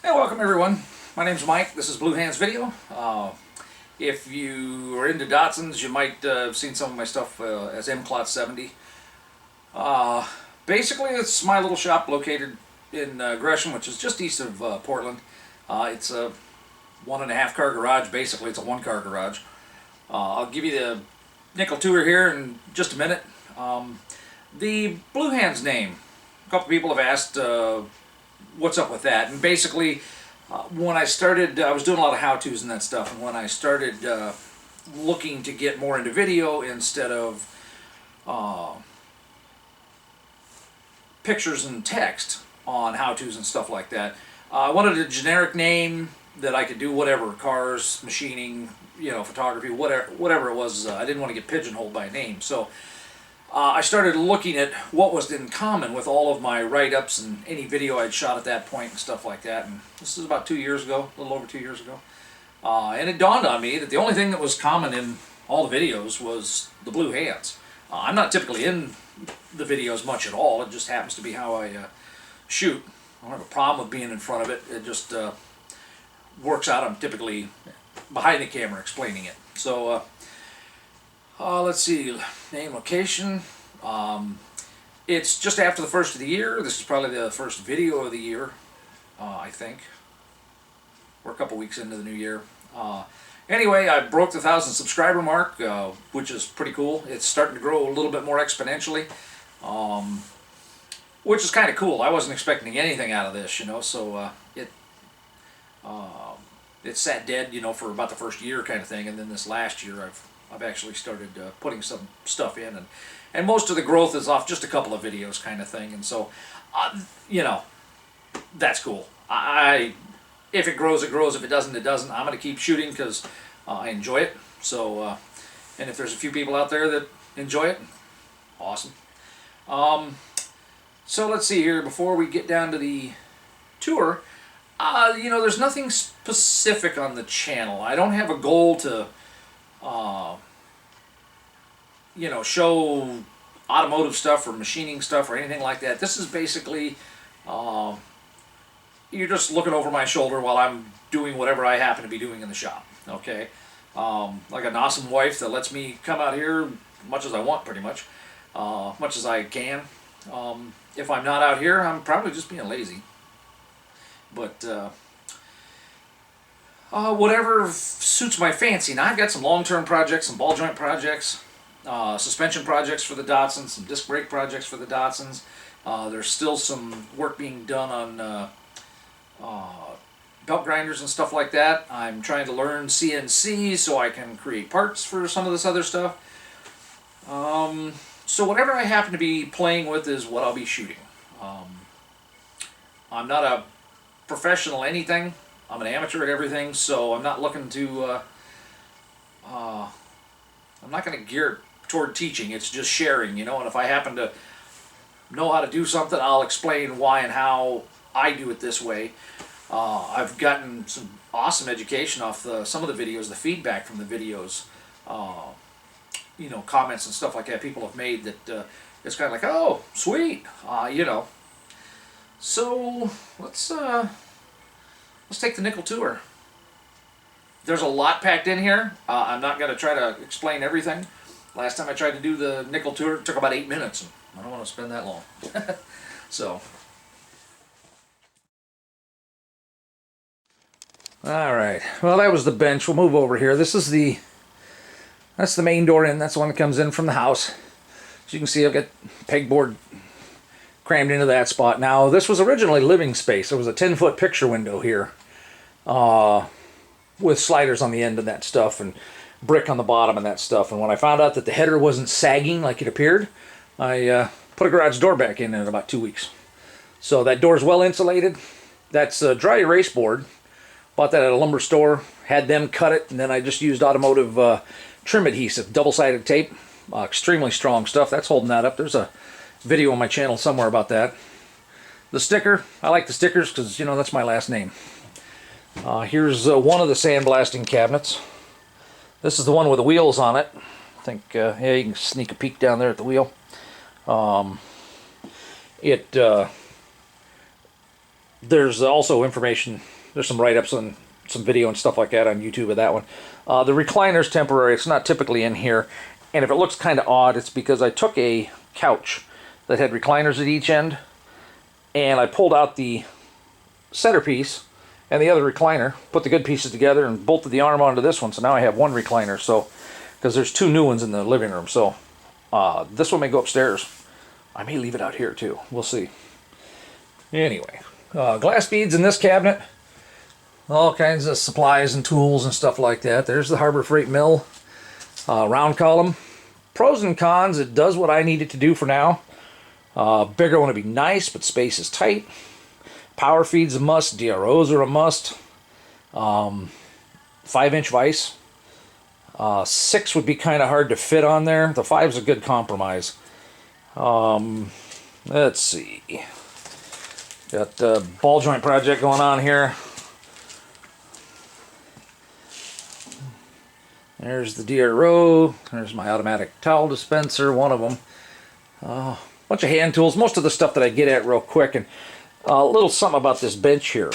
Hey, welcome everyone. My name's Mike. This is Bluehandsvideo. If you are into Datsuns, you might have seen some of my stuff as Cnc 70. Basically, it's my little shop located in Gresham, which is just east of Portland. It's a 1.5 car garage. Basically, it's a 1 car garage. I'll give you the nickel tour here in just a minute. The Bluehands name. A couple people have asked what's up with that, and basically when I started, I was doing a lot of how-tos and that stuff, and when I started looking to get more into video instead of pictures and text on how-tos and stuff like that, I wanted a generic name that I could do whatever, cars, machining, photography, whatever it was. I didn't want to get pigeonholed by a name, so I started looking at what was in common with all of my write-ups and any video I'd shot at that point and stuff like that. And this is about 2 years ago, a little over 2 years ago. And it dawned on me that the only thing that was common in all the videos was the blue hands. I'm not typically in the videos much at all. It just happens to be how I shoot. I don't have a problem with being in front of it. It just works out. I'm typically behind the camera explaining it. So let's see, name, location. It's just after the first of the year. This is probably the first video of the year, I think. We're a couple weeks into the new year. Anyway, I broke the 1,000 subscriber mark, which is pretty cool. It's starting to grow a little bit more exponentially, which is kind of cool. I wasn't expecting anything out of this, so it sat dead, for about the first year kind of thing, and then this last year I've actually started putting some stuff in, and most of the growth is off just a couple of videos kind of thing, and so, that's cool. If it grows, it grows. If it doesn't, it doesn't. I'm going to keep shooting because I enjoy it. So, and if there's a few people out there that enjoy it, awesome. So let's see here, before we get down to the tour, there's nothing specific on the channel. I don't have a goal to show automotive stuff or machining stuff or anything like that. This is basically, you're just looking over my shoulder while I'm doing whatever I happen to be doing in the shop, okay? Like an awesome wife that lets me come out here much as I want, pretty much, much as I can. If I'm not out here, I'm probably just being lazy. But whatever suits my fancy. Now I've got some long-term projects, some ball joint projects, suspension projects for the Datsuns, some disc brake projects for the Datsuns. There's still some work being done on belt grinders and stuff like that. I'm trying to learn CNC so I can create parts for some of this other stuff. So whatever I happen to be playing with is what I'll be shooting. I'm not a professional anything. I'm an amateur at everything, so I'm not looking to, I'm not going to gear it toward teaching. It's just sharing, and if I happen to know how to do something, I'll explain why and how I do it this way. I've gotten some awesome education off some of the videos, the feedback from the videos, comments and stuff like that people have made that it's kind of like, oh, sweet, So let's take the nickel tour. There's a lot packed in here. I'm not going to try to explain everything. Last time I tried to do the nickel tour, it took about 8 minutes. And I don't want to spend that long. So. Alright, well that was the bench. We'll move over here. That's the main door in. That's the one that comes in from the house. As you can see, I've got pegboard crammed into that spot. Now, this was originally living space. There was a 10-foot picture window here with sliders on the end of that stuff and brick on the bottom and that stuff. And when I found out that the header wasn't sagging like it appeared, I put a garage door back in about 2 weeks. So that door's well insulated. That's a dry erase board. Bought that at a lumber store, had them cut it, and then I just used automotive trim adhesive, double-sided tape. Extremely strong stuff. That's holding that up. There's a video on my channel somewhere about that. The sticker, I like the stickers because, that's my last name. Here's one of the sandblasting cabinets. This is the one with the wheels on it. I think, yeah, you can sneak a peek down there at the wheel. It there's also information, there's some write-ups and some video and stuff like that on YouTube of that one. The recliner's temporary. It's not typically in here. And if it looks kind of odd, it's because I took a couch that had recliners at each end, and I pulled out the centerpiece and the other recliner, put the good pieces together, and bolted the arm onto this one. So now I have one recliner. So, because there's two new ones in the living room. So this one may go upstairs. I may leave it out here too. We'll see. Anyway, glass beads in this cabinet. All kinds of supplies and tools and stuff like that. There's the Harbor Freight mill. Round column. Pros and cons, it does what I need it to do for now. Bigger one would be nice, but space is tight. Power feed's a must. DROs are a must. 5-inch vise. 6 would be kind of hard to fit on there. The 5's a good compromise. Let's see. Got a ball joint project going on here. There's the DRO. There's my automatic towel dispenser, one of them. Bunch of hand tools. Most of the stuff that I get at real quick. And a little something about this bench here.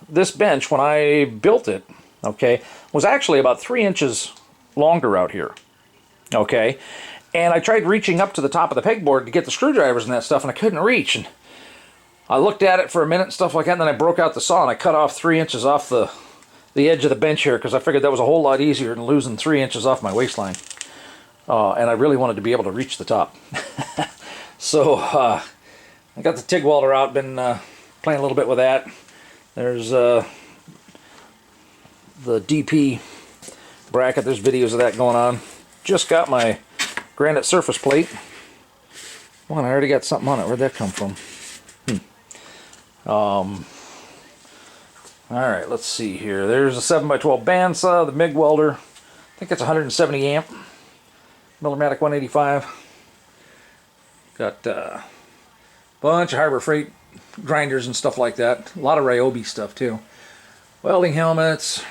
This bench, when I built it, okay, was actually about 3 inches longer out here. Okay. And I tried reaching up to the top of the pegboard to get the screwdrivers and that stuff, and I couldn't reach. And I looked at it for a minute and stuff like that, and then I broke out the saw and I cut off 3 inches off the edge of the bench here, because I figured that was a whole lot easier than losing 3 inches off my waistline. And I really wanted to be able to reach the top. So I got the TIG welder out, been playing a little bit with that. There's the DP bracket, there's videos of that going on. Just got my granite surface plate. Well, I already got something on it. Where'd that come from? Alright, let's see here. There's a 7x12 bandsaw, the MIG welder. I think it's 170 amp. Millimatic 185. Got a bunch of Harbor Freight grinders and stuff like that. A lot of Ryobi stuff too. Welding helmets.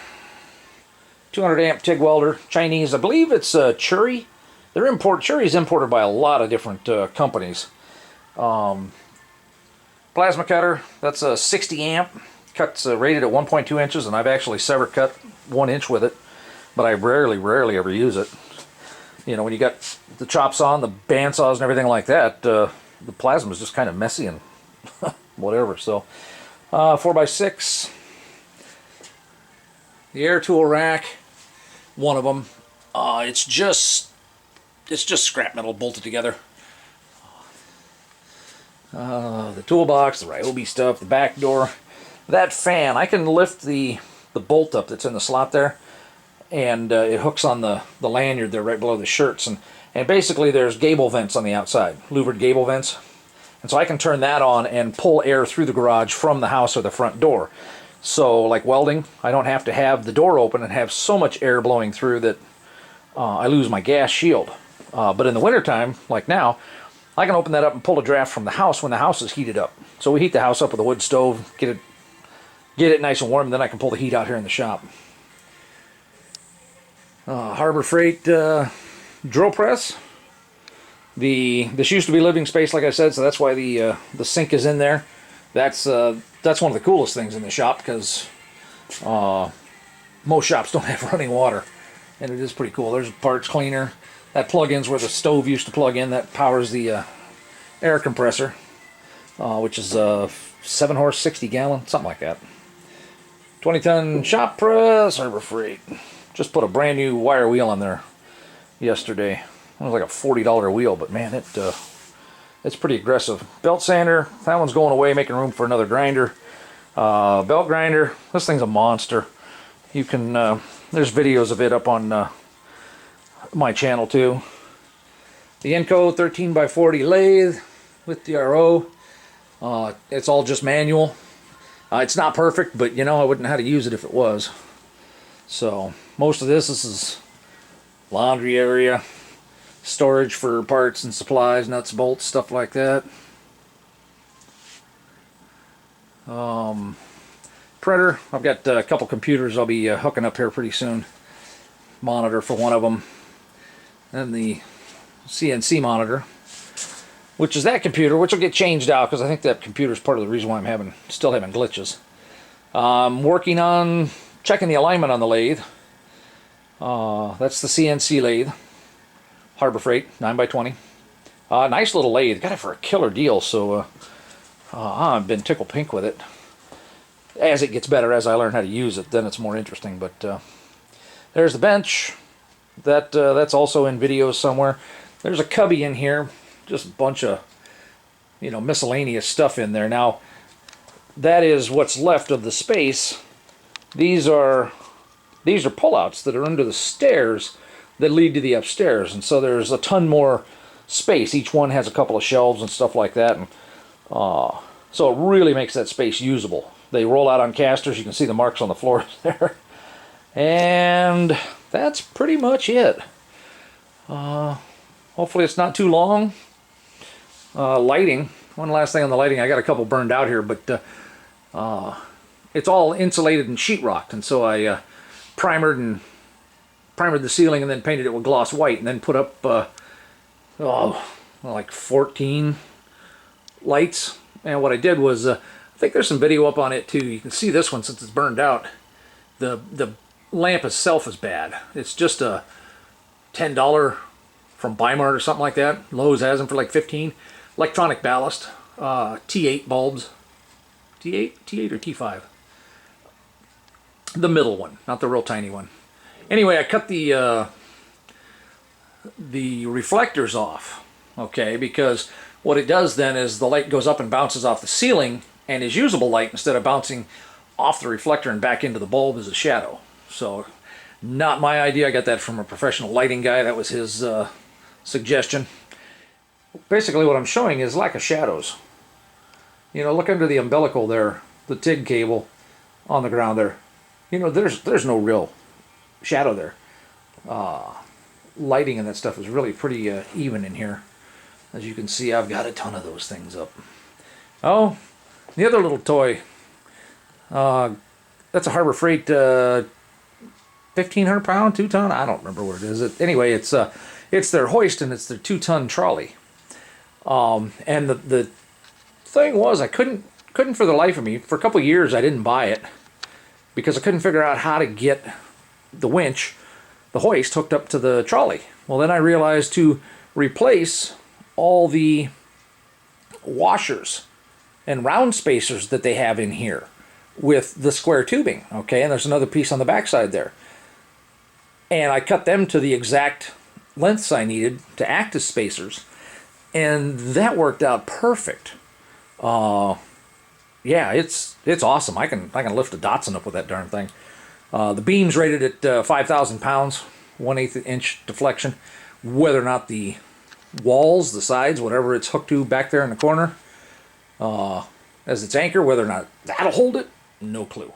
200 amp TIG welder. Chinese. I believe it's Churi. Churi's imported by a lot of different companies. Plasma cutter. That's a 60 amp. Cuts rated at 1.2 inches, and I've actually sever cut 1 inch with it, but I rarely ever use it. You know, when you got the chops on, the bandsaws and everything like that, the plasma is just kind of messy and whatever. So 4x6, the air tool rack, one of them. It's just scrap metal bolted together. The toolbox, the Ryobi stuff, the back door. That fan, I can lift the bolt up that's in the slot there, and it hooks on the lanyard there right below the shirts, and basically there's gable vents on the outside, louvered gable vents, and so I can turn that on and pull air through the garage from the house or the front door. So like welding, I don't have to have the door open and have so much air blowing through that I lose my gas shield. But in the wintertime, like now, I can open that up and pull a draft from the house when the house is heated up. So we heat the house up with a wood stove, get it nice and warm, and then I can pull the heat out here in the shop. Harbor Freight drill press. This used to be living space, like I said, so that's why the sink is in there. That's one of the coolest things in the shop, because most shops don't have running water, and it is pretty cool. There's a parts cleaner. That plug-in's where the stove used to plug in. That powers the air compressor, which is 7 horse, 60 gallon, something like that. 20-ton shop press, Harbor Freight. Just put a brand new wire wheel on there yesterday. It was like a $40 wheel, but man, it's pretty aggressive. Belt sander, that one's going away, making room for another grinder. Belt grinder, this thing's a monster. You can, there's videos of it up on my channel too. The Cnc 13x40 lathe with DRO. It's all just manual. It's not perfect, but you know, I wouldn't know how to use it if it was. So most of this is laundry area, storage for parts and supplies, nuts, bolts, stuff like that. Printer, I've got a couple computers I'll be hooking up here pretty soon. Monitor for one of them, and the CNC monitor. which is that computer, which will get changed out because I think that computer is part of the reason why I'm still having glitches. Working on checking the alignment on the lathe. That's the CNC lathe, Harbor Freight 9x20. Nice little lathe. Got it for a killer deal, so I've been tickled pink with it. As it gets better, as I learn how to use it, then it's more interesting. But there's the bench. That's also in videos somewhere. There's a cubby in here, just a bunch of miscellaneous stuff in there. Now that is what's left of the space. These are pullouts that are under the stairs that lead to the upstairs, and so there's a ton more space. Each one has a couple of shelves and stuff like that, and so it really makes that space usable. They roll out on casters. You can see the marks on the floor there. And that's pretty much it. Hopefully it's not too long. Lighting. One last thing on the lighting. I got a couple burned out here, but it's all insulated and sheetrocked, and so I primered the ceiling and then painted it with gloss white, and then put up like 14 lights. And what I did was, I think there's some video up on it too. You can see this one since it's burned out. The lamp itself is bad. It's just a $10 from Weimar or something like that. Lowe's has them for like 15. Electronic ballast, T8 bulbs. T8 or T5? The middle one, not the real tiny one. Anyway, I cut the reflectors off, okay, because what it does then is the light goes up and bounces off the ceiling and is usable light instead of bouncing off the reflector and back into the bulb as a shadow. So, not my idea. I got that from a professional lighting guy. That was his suggestion. Basically what I'm showing is lack of shadows. Look under the umbilical there, the TIG cable on the ground there. There's no real shadow there. Lighting and that stuff is really pretty even in here. As you can see, I've got a ton of those things up. Oh, the other little toy. That's a Harbor Freight 1,500 pound, 2 ton. I don't remember what it is. Anyway, it's their hoist and it's their 2-ton trolley. And the thing was, I couldn't for the life of me. For a couple of years, I didn't buy it because I couldn't figure out how to get the winch, the hoist, hooked up to the trolley. Well, then I realized to replace all the washers and round spacers that they have in here with the square tubing, okay? And there's another piece on the backside there. And I cut them to the exact lengths I needed to act as spacers, and that worked out perfect. Yeah, it's awesome. I can lift a Datsun up with that darn thing. The beam's rated at 5,000 pounds, 1/8 inch deflection. Whether or not the walls, the sides, whatever it's hooked to back there in the corner, as its anchor, whether or not that'll hold it, no clue.